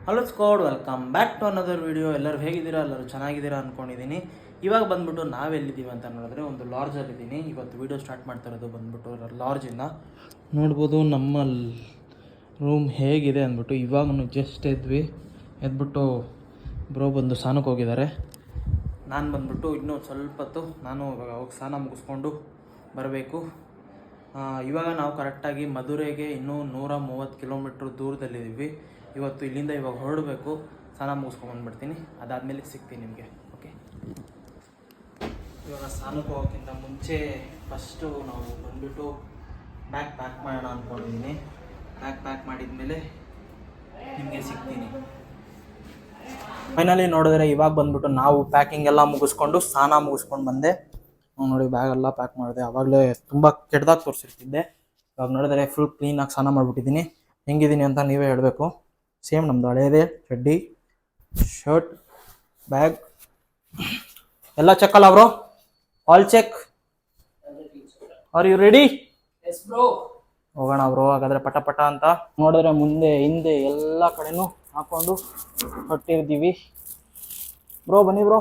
Hello squad, welcome back to another video. ಎಲ್ಲರೂ ಹೇಗಿದ್ದೀರಾ? ಎಲ್ಲರೂ ಚೆನ್ನಾಗಿದ್ದೀರಾ ಅಂದ್ಕೊಂಡಿದ್ದೀನಿ. ಇವಾಗ ಬಂದ್ಬಿಟ್ಟು ನಾವೆಲ್ಲಿದ್ದೀವಿ ಅಂತ ನೋಡಿದ್ರೆ ಒಂದು ಲಾಡ್ಜಲ್ಲಿದ್ದೀನಿ. ಇವತ್ತು ವೀಡಿಯೋ ಸ್ಟಾರ್ಟ್ ಮಾಡ್ತಾ ಇರೋದು ಬಂದ್ಬಿಟ್ಟು ಲಾಡ್ಜಿಂದ. ನೋಡ್ಬೋದು ನಮ್ಮ ರೂಮ್ ಹೇಗಿದೆ ಅಂದ್ಬಿಟ್ಟು. ಇವಾಗ ಜಸ್ಟ್ ಎದ್ಬಿಟ್ಟು ಬ್ರೋ ಬಂದು ಸ್ನಾನಕ್ಕೆ ಹೋಗಿದ್ದಾರೆ. ನಾನು ಬಂದ್ಬಿಟ್ಟು ಇನ್ನೂ ಸ್ವಲ್ಪ ಹೊತ್ತು ನಾನು ಹೋಗಿ ಸ್ನಾನ ಮುಗಿಸ್ಕೊಂಡು ಬರಬೇಕು. ಇವಾಗ ನಾವು ಕರೆಕ್ಟಾಗಿ ಮಧುರೆಗೆ ಇನ್ನೂ 130 ಕಿಲೋಮೀಟ್ರ್ ದೂರದಲ್ಲಿದ್ದೀವಿ. ಇವತ್ತು ಇಲ್ಲಿಂದ ಇವಾಗ ಹೊರಡಬೇಕು. ಸ್ನಾನ ಮುಗಿಸ್ಕೊಂಡ್ಬಂದ್ಬಿಡ್ತೀನಿ, ಅದಾದಮೇಲೆ ಸಿಗ್ತೀನಿ ನಿಮಗೆ. ಓಕೆ, ಇವಾಗ ಸ್ನಾನಕ್ಕೆ ಹೋಗೋಕ್ಕಿಂತ ಮುಂಚೆ ಫಸ್ಟು ನಾವು ಬಂದುಬಿಟ್ಟು ಬ್ಯಾಗ್ ಪ್ಯಾಕ್ ಮಾಡೋಣ ಅಂದ್ಕೊಂಡಿದ್ದೀನಿ. ಬ್ಯಾಗ್ ಪ್ಯಾಕ್ ಮಾಡಿದ್ಮೇಲೆ ನಿಮಗೆ ಸಿಗ್ತೀನಿ. ಫೈನಲಿ ನೋಡಿದ್ರೆ ಇವಾಗ ಬಂದ್ಬಿಟ್ಟು ನಾವು ಪ್ಯಾಕಿಂಗ್ ಎಲ್ಲ ಮುಗಿಸ್ಕೊಂಡು ಸ್ನಾನ ಮುಗಿಸ್ಕೊಂಡು ಬಂದೆ. ನೋಡಿ ಬ್ಯಾಗೆಲ್ಲ ಪ್ಯಾಕ್ ಮಾಡಿದೆ. ಆವಾಗಲೇ ತುಂಬ ಕೆಟ್ಟದಾಗಿ ತೋರಿಸಿರ್ತಿದ್ದೆ. ಇವಾಗ ನೋಡಿದ್ರೆ ಫುಲ್ ಕ್ಲೀನಾಗಿ ಸ್ನಾನ ಮಾಡಿಬಿಟ್ಟಿದ್ದೀನಿ. ಹೆಂಗಿದ್ದೀನಿ ಅಂತ ನೀವೇ ಹೇಳಬೇಕು. ಸೇಮ್ ನಮ್ಮದು ಹಳೇದೇ ಚಡ್ಡಿ, ಶರ್ಟ್, ಬ್ಯಾಗ್ ಎಲ್ಲ ಚೆಕ್ ಅಲ್ಲ bro? All check. Are you ready? Yes bro. ಹೋಗೋಣ ಬ್ರೋ ಹಾಗಾದರೆ ಪಟ ಪಟ ಅಂತ. ನೋಡಿದ್ರೆ ಮುಂದೆ ಹಿಂದೆ ಎಲ್ಲ ಕಡೆನೂ ಹಾಕ್ಕೊಂಡು ಹೊಟ್ಟಿದ್ದೀವಿ. ಬ್ರೋ ಬನ್ನಿ ಬ್ರೋ.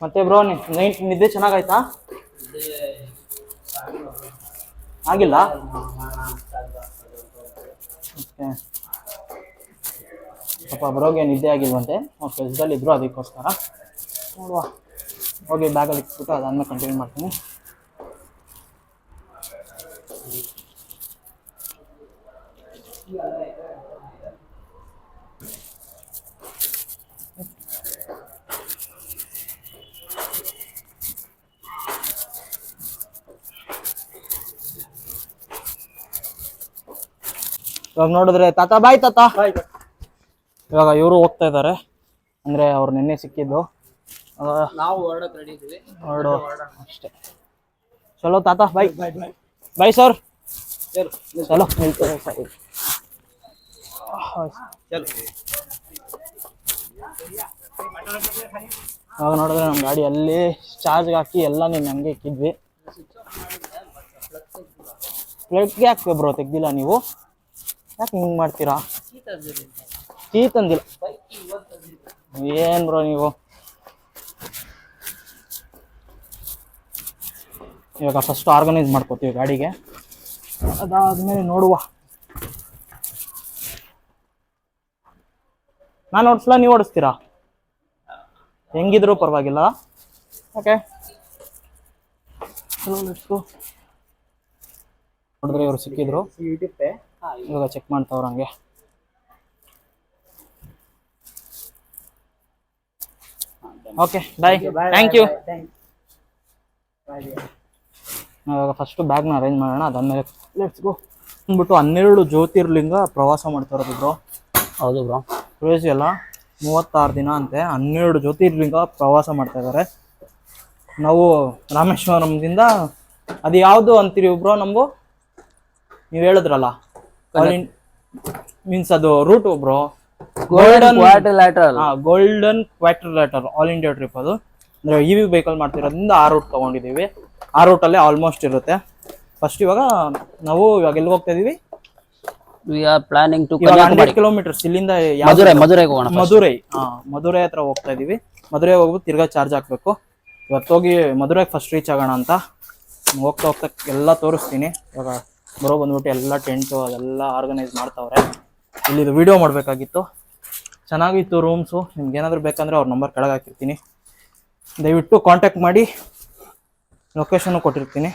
ಮತ್ತೆ ಬ್ರೋ ನೈಟ್ ನಿದ್ದೆ ಚೆನ್ನಾಗಾಯ್ತಾ? ಆಗಿಲ್ಲ? ಓಕೆ, ಸ್ವಲ್ಪ ಬ್ರೋಗೆ ನಿದ್ದೆ ಆಗಿಲ್ವಂತೆ. ಕೆಲಸದಲ್ಲಿ ಇದ್ರು, ಅದಕ್ಕೋಸ್ಕರ. ನೋಡುವ, ಹೋಗಿ ಬ್ಯಾಗಲ್ಲಿ ಇಟ್ಬಿಟ್ಟು ಅದಾದ್ಮೇಲೆ ಕಂಟಿನ್ಯೂ ಮಾಡ್ತೀನಿ. ಇವಾಗ ನೋಡಿದ್ರೆ ತಾತ ಬಾಯ್ ತಾತ. ಇವಾಗ ಇವರು ಹೋಗ್ತಾ ಇದ್ದಾರೆ, ಅಂದ್ರೆ ಅವ್ರು ನಿನ್ನೆ ಸಿಕ್ಕಿದ್ದು. ನಾವು ಹೊರಡಕ್ಕೆ ರೆಡಿ ಇದ್ದೀವಿ. ಹೊರಡು ಅಷ್ಟೇ. ಚಲೋ ತಾತ, ಬಾಯ್ ಬಾಯ್ ಸರ್. ಚಲೋ ಇವಾಗ ನೋಡಿದ್ರೆ ನಮ್ಮ ಗಾಡಿ ಅಲ್ಲಿ ಚಾರ್ಜ್ಗೆ ಹಾಕಿ ಎಲ್ಲ ನೀನು ಹಂಗೆ ಇಕ್ಕಿದ್ವಿ. ಪ್ಲೇಟ್ಗೆ ಹಾಕ್ತೀವಿ ಬ್ರೋ, ತೆಗ್ದಿಲ್ಲ ನೀವು? ಯಾಕೆ ಹಿಂಗೆ ಮಾಡ್ತೀರಾ? ಕೀ ತಂದಿಲ್ಲ ಏನು ಬ್ರೋ ನೀವು? ಇವಾಗ ಫಸ್ಟ್ ಆರ್ಗನೈಸ್ ಮಾಡ್ಕೋತೀವಿ ಗಾಡಿಗೆ, ಅದಾದ್ಮೇಲೆ ನೋಡುವ. ನಾನು ಓಡಿಸ್ಲಾ, ನೀವು ಓಡಿಸ್ತೀರಾ? ಹೆಂಗಿದ್ರು ಪರವಾಗಿಲ್ಲ. ಓಕೆ, ಚಲೋ ಲೆಟ್ಸ್ ಗೋ. ನೋಡಿದ್ರೆ ಇವರು ಸಿಕ್ಕಿದ್ರು, ಇವಾಗ ಚೆಕ್ ಮಾಡ್ತಾವ್ರ ಹಂಗೆ. Okay bye, thank you. ಇವಾಗ ಫಸ್ಟು ಬ್ಯಾಗ್ನ ಅರೇಂಜ್ ಮಾಡೋಣ, ಅದಾದ್ಮೇಲೆ ಲೆಟ್ಸ್ ಗೋ. ಅಂದ್ಬಿಟ್ಟು 12 ಜ್ಯೋತಿರ್ಲಿಂಗ ಪ್ರವಾಸ ಮಾಡ್ತಾ ಇರೋದು ಬ್ರೋ. ಹೌದು ಬ್ರೋ, ಕ್ರೇಜಿ ಅಲ್ಲ. 36 ದಿನ ಅಂತೆ 12 ಜ್ಯೋತಿರ್ಲಿಂಗ ಪ್ರವಾಸ ಮಾಡ್ತಾ ಇದ್ದಾರೆ. ನಾವು ರಾಮೇಶ್ವರಂದಿಂದ ಅದು ಯಾವುದು ಅಂತೀರಿ ಬ್ರೋ? ನಮಗೂ ನೀವು ಹೇಳಿದ್ರಲ್ಲ, ಮೀನ್ಸ್ ಅದು route bro. Golden quadrilateral. Golden quadrilateral all India trip. ಅದು ಅಂದ್ರೆ ಇವಿ ವೆಹಿಕಲ್ ಮಾಡ್ತಿರೋದ್ರಿಂದ ಆ ರೂಟ್ ತಗೊಂಡಿದ್ದೀವಿ. ಆ ರೂಟಲ್ಲೇ ಆಲ್ಮೋಸ್ಟ್ ಇರುತ್ತೆ. ಫಸ್ಟ್ ಇವಾಗ ನಾವು ಎಲ್ಲಿ ಹೋಗ್ತಾ ಇದೀವಿ? We are planning to 100 kilometres ಇಲ್ಲಿಂದ ಮಧುರೈಗೆ ಹೋಗೋಣ. ಮಧುರೈ ಹತ್ರ ಹೋಗ್ತಾ ಇದೀವಿ. ಮಧುರೈ ಹೋಗ್ಬಿಟ್ಟು ತಿರ್ಗಾ ಚಾರ್ಜ್ ಹಾಕ್ಬೇಕು. ಇವತ್ತು ಹೋಗಿ ಮಧುರೈಗೆ ಫಸ್ಟ್ ರೀಚ್ ಆಗೋಣ ಅಂತ. ಹೋಗ್ತಾ ಹೋಗ್ತಾ ಎಲ್ಲ ತೋರಿಸ್ತೀನಿ. ಇವಾಗ ಬರೋ ಬಂದ್ಬಿಟ್ಟು ಎಲ್ಲ ಟೆಂಟು ಅದೆಲ್ಲ ಆರ್ಗನೈಸ್ ಮಾಡ್ತಾವ್ರೆ. ಇಲ್ಲಿದು ವಿಡಿಯೋ ಮಾಡಬೇಕಾಗಿತ್ತು. ಚೆನ್ನಾಗಿತ್ತು ರೂಮ್ಸು. ನಿಮ್ಗೆ ಏನಾದರೂ ಬೇಕಂದ್ರೆ ಅವ್ರ ನಂಬರ್ ಕೆಳಗೆ ಹಾಕಿರ್ತೀನಿ, ದಯವಿಟ್ಟು ಕಾಂಟ್ಯಾಕ್ಟ್ ಮಾಡಿ. ಲೊಕೇಶನ್ನು ಕೊಟ್ಟಿರ್ತೀನಿ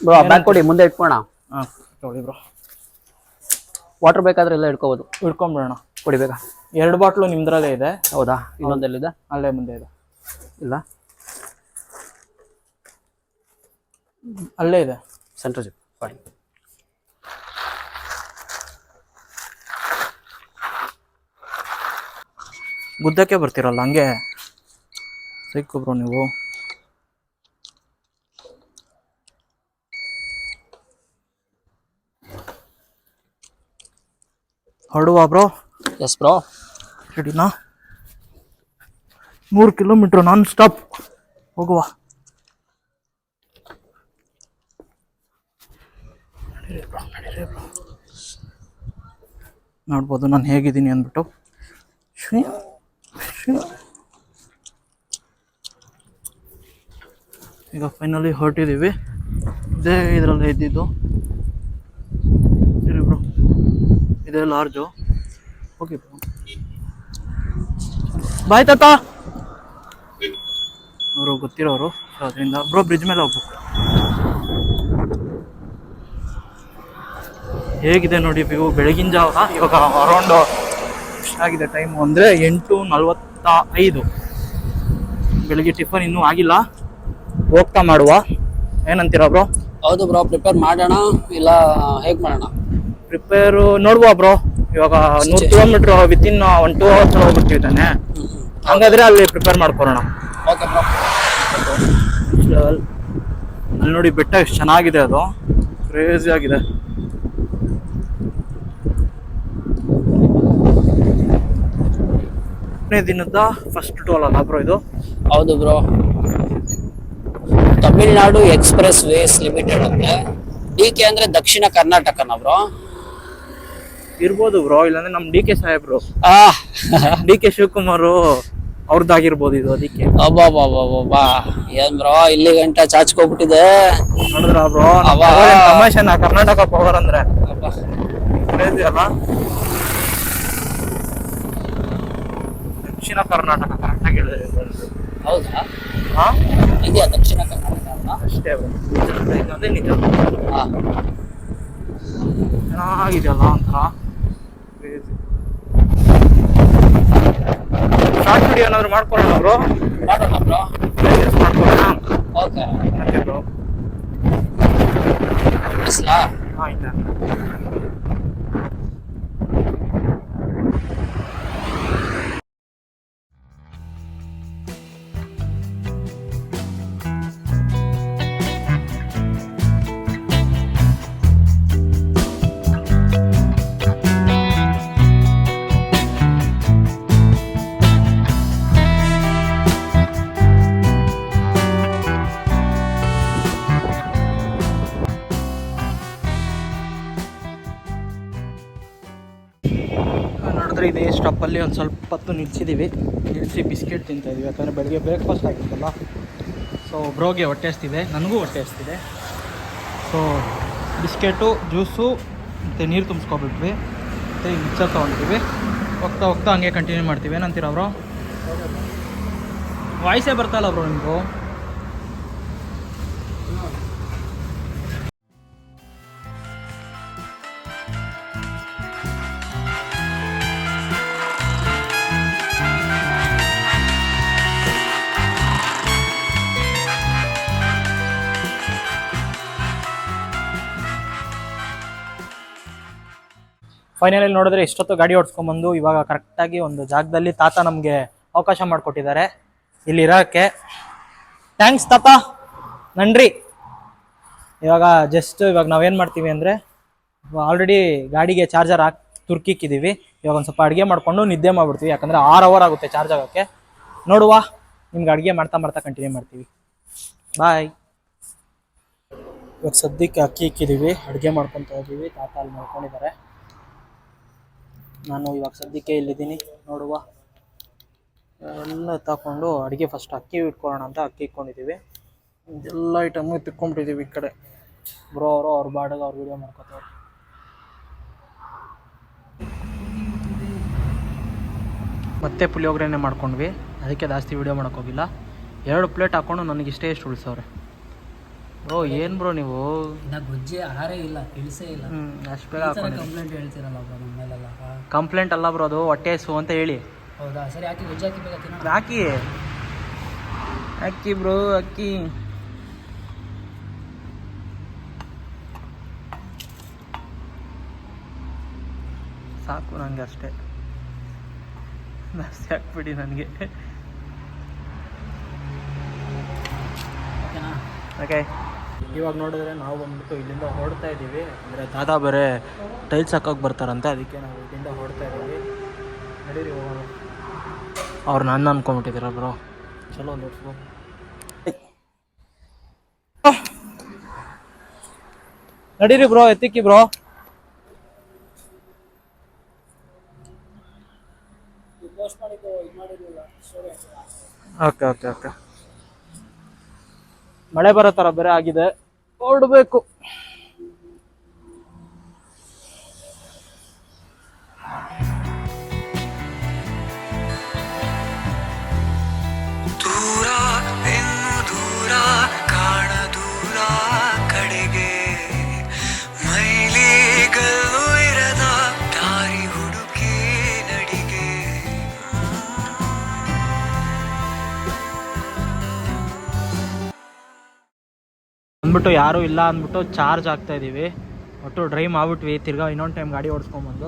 ಬ್ರೋ. ಬ್ಯಾಗ್ ಕೊಡಿ, ಮುಂದೆ ಇಟ್ಕೋಣ. ಹಾಂ ನೋಡಿ ಬ್ರೋ. ವಾಟರ್ ಬೇಕಾದ್ರೆ ಎಲ್ಲ ಇಟ್ಕೋಬೋದು. ಇಟ್ಕೊಂಬಿಡೋಣ. ಕೊಡಿ ಬೇಗ. 2 ಬಾಟ್ಲು ನಿಮ್ದ್ರಲ್ಲೇ ಇದೆ. ಹೌದಾ? ಇನ್ನೊಂದೆಲ್ಲಿದೆ? ಅಲ್ಲೇ ಮುಂದೆ ಇದೆ. ಇಲ್ಲ, ಅಲ್ಲೇ ಇದೆ ಸೆಂಟ್ರ್ ಜಿಪ್. ಕೊಡಿ. ಗುದ್ದಕ್ಕೆ ಬರ್ತೀರಲ್ಲ ಹಂಗೆ ಸಿಕ್ಕು ಬ್ರೋ ನೀವು. ಹೊರಡುವ ಬ್ರೋ? S bro. ರೆಡಿನಾ? 3 ಕಿಲೋಮೀಟ್ರ್ ನಾನ್ ಸ್ಟಾಪ್ ಹೋಗುವ. ನಡೀರಿ ಬ್ರೋ. ನೋಡ್ಬೋದು ನಾನು ಹೇಗಿದ್ದೀನಿ ಅಂದ್ಬಿಟ್ಟು. ಈಗ ಫೈನಲಿ ಹೊರಟಿದ್ದೀವಿ. ಇದೇ ಇದರಲ್ಲಿ ಇದ್ದಿದ್ದು ಬ್ರೋ, ಇದೇ ಲಾರ್ಜು. ಓಕೆ ಬ್ರೋ, ಬಾಯ್ ತಾತ. ಅವರು ಗೊತ್ತಿರೋರು, ಸೊ ಅದರಿಂದ ಬ್ರೋ ಬ್ರಿಡ್ಜ್ ಮೇಲೆ ಹೋಗ್ಬೇಕು. ಹೇಗಿದೆ ನೋಡಿ ವ್ಯೂ ಬೆಳಗಿನ ಜಾವ. ಇವಾಗ ಅರೌಂಡ್ ಎಷ್ಟಾಗಿದೆ ಟೈಮು ಅಂದರೆ 8:45. ಬೆಳಗ್ಗೆ ಟಿಫನ್ ಇನ್ನೂ ಆಗಿಲ್ಲ, ಹೋಗ್ತಾ ಮಾಡುವ. ಏನಂತೀರಾ ಬ್ರೋ? ಹೌದು ಬ್ರೋ, ಪ್ರಿಪೇರ್ ಮಾಡೋಣ ಇಲ್ಲ ಹೇಗೆ ಮಾಡೋಣ? ಪ್ರಿಪೇರು ನೋಡುವ ಬ್ರೋ. ಇವಾಗ 100 ಕಿಲೋಮೀಟ್ರ್ ವಿತಿನ್ 1-2 ಅವರ್ಸ್ ಹೋಗ್ಬಿಡ್ತೀವಿ ತಾನೆ, ಹಂಗಾದ್ರೆ ಅಲ್ಲಿ ಪ್ರಿಪೇರ್ ಮಾಡ್ಕೊಳ್ಳೋಣ. Okay bro. ಅಲ್ಲಿ ನೋಡಿ ಬೆಟ್ಟ ಎಷ್ಟು ಚೆನ್ನಾಗಿದೆ, ಅದು ಕ್ರೇಜಿ ಆಗಿದೆ. ದಿನದ ಫಸ್ಟ್ ಟೋಲ್ ಅಲ್ಲ ಬ್ರೋ ಇದು? ಹೌದು bro, Tamil Nadu expressways limited ಅಂತೆ. DK ಅಂದ್ರೆ ದಕ್ಷಿಣ ಕರ್ನಾಟಕನ ಬ್ರೋ? ಇರ್ಬೋದು ಬ್ರೋ, ಇಲ್ಲಾಂದ್ರೆ ನಮ್ DK ಸಾಹೇಬ್ರು, DK ಶಿವಕುಮಾರ್ ಅವ್ರದ್ದಾಗಿರ್ಬೋದು ಇದು, ಅದಕ್ಕೆ. ಅಬ್ಬಾ ಏನ್ ಬ್ರೋ ಇಲ್ಲಿ ಗಂಟ ಚಾಚ್ಕೋಬಿಟ್ಟಿದೆ ನೋಡಿದ್ರ ಬ್ರೋ? ತಮಾಷೆನಾ ಕರ್ನಾಟಕ ಪವರ್ ಅಂದ್ರೆ? ಕ್ರೇಜಿ ಅಲ್ಲ? ದಕ್ಷಿಣ ಕರ್ನಾಟಕ ಕರೆಕ್ಟಾಗಿ ಹೇಳಿದ್ರೆ. ಹೌದಾ? ಹಾ, ಇದೆಯಾ ದಕ್ಷಿಣ ಕರ್ನಾಟಕ ಅಲ್ವಾ? ಅಷ್ಟೇ ಬ್ರೋ, ಅದೇ ನಿಜ. ಹಾ, ಚೆನ್ನಾಗಿದೆಯಲ್ಲ ಒಂಥರ ಕ್ರೇಜಿ. ಶಾರ್ಟ್ ವಿಡಿಯೋ ಏನಾದ್ರು ಮಾಡ್ಕೊಳ್ಳೋಣ ಬ್ರೋ? ಮಾಡೋಣ ಬ್ರೋ, ಮಾಡ್ಕೊಳ್ಳೋಣ. ಓಕೆ ಓಕೆ ಬ್ರೋ, ಬಿಸ್ಲಾ? ಆಯ್ತಾ. ನೋಡಿದ್ರೆ ಇದೇ ಸ್ಟಾಪಲ್ಲಿ ಒಂದು ಸ್ವಲ್ಪ ಹೊತ್ತು ನಿಲ್ಲಿಸಿ ಬಿಸ್ಕೆಟ್ ತಿಂತಾಯಿದ್ವಿ. ಯಾಕಂದರೆ ಬೆಳಗ್ಗೆ ಬ್ರೇಕ್ಫಾಸ್ಟ್ ಆಗಿತ್ತಲ್ಲ. ಸೊ ಬ್ರೋಗೆ ಹೊಟ್ಟೆ ಹಸ್ತಿದೆ, ನನಗೂ ಹೊಟ್ಟೆ ಹಸ್ತಿದೆ. ಸೊ ಬಿಸ್ಕೆಟು, ಜ್ಯೂಸು ಮತ್ತು ನೀರು ತುಂಬಿಸ್ಕೊಬಿಟ್ವಿ, ಮತ್ತು ಮಿಕ್ಸರ್ ತೊಗೊಂಡಿದ್ವಿ. ಹೋಗ್ತಾ ಹಂಗೆ ಕಂಟಿನ್ಯೂ ಮಾಡ್ತೀವಿ. ಏನಂತೀರ ಬ್ರೋ? ವಾಯ್ಸೇ ಬರ್ತಾಯಿಲ್ಲ ಬ್ರೋ ನಿಮಗೂ? ಫೈನಲಿ ನೋಡಿದ್ರೆ ಇಷ್ಟೊತ್ತು ಗಾಡಿ ಓಡಿಸ್ಕೊಂಬಂದು ಇವಾಗ ಕರೆಕ್ಟಾಗಿ ಒಂದು ಜಾಗದಲ್ಲಿ ತಾತ ನಮಗೆ ಅವಕಾಶ ಮಾಡಿಕೊಟ್ಟಿದ್ದಾರೆ ಇಲ್ಲಿ ಇರೋಕ್ಕೆ. ಥ್ಯಾಂಕ್ಸ್ ತಾತ, ನನ್ರಿ. ಇವಾಗ ಇವಾಗ ನಾವೇನು ಮಾಡ್ತೀವಿ ಅಂದರೆ, ಆಲ್ರೆಡಿ ಗಾಡಿಗೆ ಚಾರ್ಜರ್ ತುರ್ಕಿಕ್ಕಿದ್ದೀವಿ. ಇವಾಗ ಒಂದು ಸ್ವಲ್ಪ ಅಡುಗೆ ಮಾಡಿಕೊಂಡು ನಿದ್ದೆ ಮಾಡಿಬಿಡ್ತೀವಿ, ಯಾಕಂದರೆ 6 ಅವರ್ ಆಗುತ್ತೆ ಚಾರ್ಜ್ ಆಗೋಕ್ಕೆ. ನೋಡುವ, ನಿಮ್ಗೆ ಅಡುಗೆ ಮಾಡ್ತಾ ಕಂಟಿನ್ಯೂ ಮಾಡ್ತೀವಿ. ಬಾಯ್. ಇವಾಗ ಸದ್ಯಕ್ಕೆ ಅಕ್ಕಿ ಇಕ್ಕಿದ್ದೀವಿ, ಅಡುಗೆ ಮಾಡ್ಕೊತಾ ಇದ್ದೀವಿ. ತಾತ ಅಲ್ಲಿ ಮಾಡ್ಕೊಂಡಿದ್ದಾರೆ, ನಾನು ಇವಾಗ ಸದ್ಯಕ್ಕೆ ಇಲ್ಲಿದ್ದೀನಿ. ನೋಡುವ, ಎಲ್ಲ ತಗೊಂಡು ಅಡುಗೆ ಫಸ್ಟ್ ಅಕ್ಕಿ ಇಟ್ಕೊಳ್ಳೋಣ ಅಂತ ಅಕ್ಕಿ ಇಟ್ಕೊಂಡಿದ್ದೀವಿ. ಎಲ್ಲ ಐಟಮು ತಿಕ್ಕೊಂಬಿಟ್ಟಿದ್ದೀವಿ ಈ ಕಡೆ. ಬ್ರೋ ಅವರು ಅವ್ರ ಬಾಡಿಗೆ ಅವ್ರು ವೀಡಿಯೋ ಮಾಡ್ಕೊತಾರೆ. ಮತ್ತೆ ಪುಳಿಯೋಗರೆನೇ ಮಾಡ್ಕೊಂಡ್ವಿ, ಅದಕ್ಕೆ ಜಾಸ್ತಿ ವೀಡಿಯೋ ಮಾಡೋಕ್ಕೋಗಿಲ್ಲ. 2 ಪ್ಲೇಟ್ ಹಾಕ್ಕೊಂಡು ನನಗೆ ಇಷ್ಟೇ ಎಷ್ಟು ಉಳಿಸವ್ರೆ. ಬ್ರೋ ಏನು ಬ್ರೋ ನೀವು ಗೊಜ್ಜೆ ಆಹಾರ ಇಲ್ಲ, ತಿಳಿಸೇ ಇಲ್ಲ. ಅಷ್ಟು ಬೇಗ ಕಂಪ್ಲೇಂಟ್ ಹೇಳ್ತೀರಲ್ಲ ಬ್ರೋ ನಮ್ಮ ಮೇಲೆಲ್ಲ? ಕಂಪ್ಲೇಂಟ್ ಅಲ್ಲ ಬ್ರೋ, ಅದು ಹೊಟ್ಟೆ ಹಸು ಅಂತ ಹೇಳಿ. ಹೌದಾ? ಸರಿ, ಹಾಕಿ ಗೊಜ್ಜೆ ಹಾಕಿ ಬೇಗ ತಿನ್ನೋಣ. ಅಕ್ಕಿ ಬ್ರೋ, ಅಕ್ಕಿ. ಸಾಕು ನನಗೆ ಅಷ್ಟೇ, ಜಾಸ್ತಿ ಹಾಕ್ಬಿಡಿ ನನಗೆ. ಓಕೆ, ಇವಾಗ ನೋಡಿದ್ರೆ ನಾವು ಬಂದ್ಬಿಟ್ಟು ಇಲ್ಲಿಂದ ಹೊರಡ್ತಾ ಇದ್ದೀವಿ. ಅಂದರೆ ದಾದಾ ಬೇರೆ ಟೈಲ್ಸ್ ಹಾಕೋಕೆ ಬರ್ತಾರಂತೆ, ಅದಕ್ಕೆ ನಾವು ಇಲ್ಲಿಂದ ಹೊರಡ್ತಾ ಇದ್ದೀವಿ. ನಡೀರಿ ಹೋಗೋಣ. ಅವ್ರು ನನ್ನ ಅನ್ಕೊಂಬಿಟ್ಟಿದ್ದೀರ ಬ್ರೋ. ಚಲೋ ನೋಡ್ಸ್ಬೋ. ನಡೀರಿ ಬ್ರೋ, ಎತ್ತಿಕ್ಕಿ ಬ್ರೋ. Okay okay okay. ಮಳೆ ಬರೋ ಥರ ಬೇರೆ ಆಗಿದೆ, ಹೊರಡಬೇಕು. ದೂರ ಇನ್ನು ದೂರ ಕಾಣ ದೂರ ಕಡೆಗೆ ಮೈಲಿಗಲ್ಲು ಇರದ ದಾರಿ ಹುಡುಕಿ ನಡಿಗೆ. ಅಂದ್ಬಿಟ್ಟು ಯಾರೂ ಇಲ್ಲ ಅಂದ್ಬಿಟ್ಟು ಚಾರ್ಜ್ ಆಗ್ತಾ ಇದ್ದೀವಿ. ಒಟ್ಟು ಡ್ರೈವ್ ಮಾಡ್ಬಿಟ್ವಿ, ತಿರ್ಗಾ ಇನ್ನೊಂದು ಟೈಮ್ ಗಾಡಿ ಓಡಿಸ್ಕೊಂಬಂದು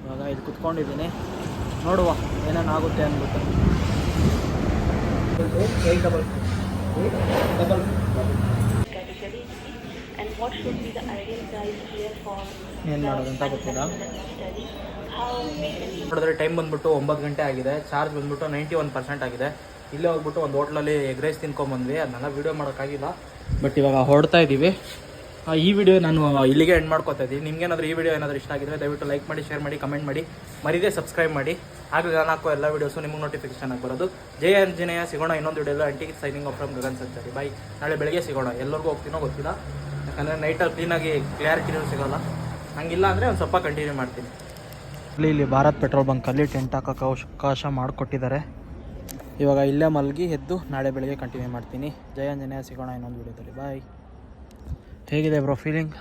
ಇವಾಗ ಇಲ್ಲಿ ಕುತ್ಕೊಂಡಿದ್ದೀನಿ. ನೋಡುವ ಏನೇನಾಗುತ್ತೆ ಅಂದ್ಬಿಟ್ಟು. ಏನು ಮಾಡೋದಂತ ಗೊತ್ತಿಲ್ಲ. ನೋಡಿದ್ರೆ ಟೈಮ್ ಬಂದ್ಬಿಟ್ಟು 9 ಗಂಟೆ ಆಗಿದೆ. ಚಾರ್ಜ್ ಬಂದ್ಬಿಟ್ಟು 91% ಆಗಿದೆ. ಇಲ್ಲೇ ಹೋಗ್ಬಿಟ್ಟು ಒಂದು ಹೋಟ್ಲಲ್ಲಿ ಎಗ್ ರೈಸ್ ತಿನ್ಕೊಂಬಂದ್ವಿ. ಅದನ್ನೆಲ್ಲ ವೀಡಿಯೋ ಮಾಡೋಕ್ಕಾಗಿಲ್ಲ, ಬಟ್ ಇವಾಗ ಹೊರಡ್ತಾ ಇದ್ದೀವಿ. ಈ ವಿಡಿಯೋ ನಾನು ಇಲ್ಲಿಗೆ ಎಂಡ್ ಮಾಡ್ಕೊತಾ ಇದ್ದೀನಿ. ನಿಮ್ಗೇನಾದರೂ ಈ ವಿಡಿಯೋ ಏನಾದರೂ ಇಷ್ಟ ಆಗಿದ್ರೆ ದಯವಿಟ್ಟು ಲೈಕ್ ಮಾಡಿ, ಶೇರ್ ಮಾಡಿ, ಕಮೆಂಟ್ ಮಾಡಿ, ಮರಿದೇ ಸಬ್ಸ್ಕ್ರೈಬ್ ಮಾಡಿ. ಆಗಲೇ ನಾನು ಹಾಕೋ ಎಲ್ಲ ವೀಡಿಯೋಸು ನಿಮಗೆ ನೋಟಿಫಿಕೇಶನ್ ಆಗಿ ಬರೋದು. ಜಯ ಆಂಜನೇಯ. ಸಿಗೋಣ ಇನ್ನೊಂದು ವಿಡಿಯೋಲ್ಲ. ಅಂಟಿ ಸೈನಿಂಗ್ ಆಫ್ ಫ್ರಮ್ ಗಗನ್ ಸಂಚಾರಿ. ಬಾಯ್. ನಾಳೆ ಬೆಳಗ್ಗೆ ಸಿಗೋಣ. ಎಲ್ಲರಿಗೂ ಹೋಗ್ತೀನೋ ಗೊತ್ತಿಲ್ಲ, ಯಾಕಂದರೆ ನೈಟಲ್ಲಿ ಕ್ಲೀನಾಗಿ ಕ್ಲಿಯಾರಿಟಿನೂ ಸಿಗೋಲ್ಲ. ಹಂಗಿಲ್ಲ ಅಂದರೆ ಒಂದು ಸ್ವಲ್ಪ ಕಂಟಿನ್ಯೂ ಮಾಡ್ತೀನಿ. ಇಲ್ಲಿ ಭಾರತ್ ಪೆಟ್ರೋಲ್ ಬಂಕಲ್ಲಿ ಟೆಂಟ್ ಹಾಕೋಕ್ಕೆ ಅವಕಾಶ ಮಾಡಿಕೊಟ್ಟಿದ್ದಾರೆ. ಇವಾಗ ಇಲ್ಲೇ ಮಲಗಿ ಎದ್ದು ನಾಳೆ ಬೆಳಗ್ಗೆ ಕಂಟಿನ್ಯೂ ಮಾಡ್ತೀನಿ. ಜಯ ಆಂಜನೇಯ. ಸಿಗೋಣ ಇನ್ನೊಂದು ವೀಡಿಯೋದಲ್ಲಿ. ಬಾಯ್. ಹೇಗಿದೆ ಬ್ರೋ ಫೀಲಿಂಗ್?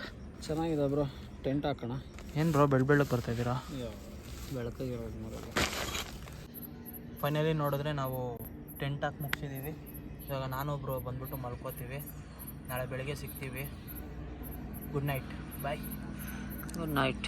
ಚೆನ್ನಾಗಿದೆ ಬ್ರೋ. ಟೆಂಟ್ ಹಾಕೋಣ. ಏನು ಬ್ರೋ ಬೆಳ್ಳಕ್ಕೆ ಬರ್ತಾಯಿದ್ದೀರಾ? ಬೆಳಕಾಗಿರೋದು. ಫೈನಲಿ ನೋಡಿದ್ರೆ ನಾವು ಟೆಂಟ್ ಹಾಕಿ ಮುಗಿಸಿದ್ದೀವಿ. ಇವಾಗ ನಾನೊಬ್ಬರು ಬಂದ್ಬಿಟ್ಟು ಮಲ್ಕೋತೀವಿ. ನಾಳೆ ಬೆಳಗ್ಗೆ ಸಿಗ್ತೀವಿ. Good night. Bye. Good night.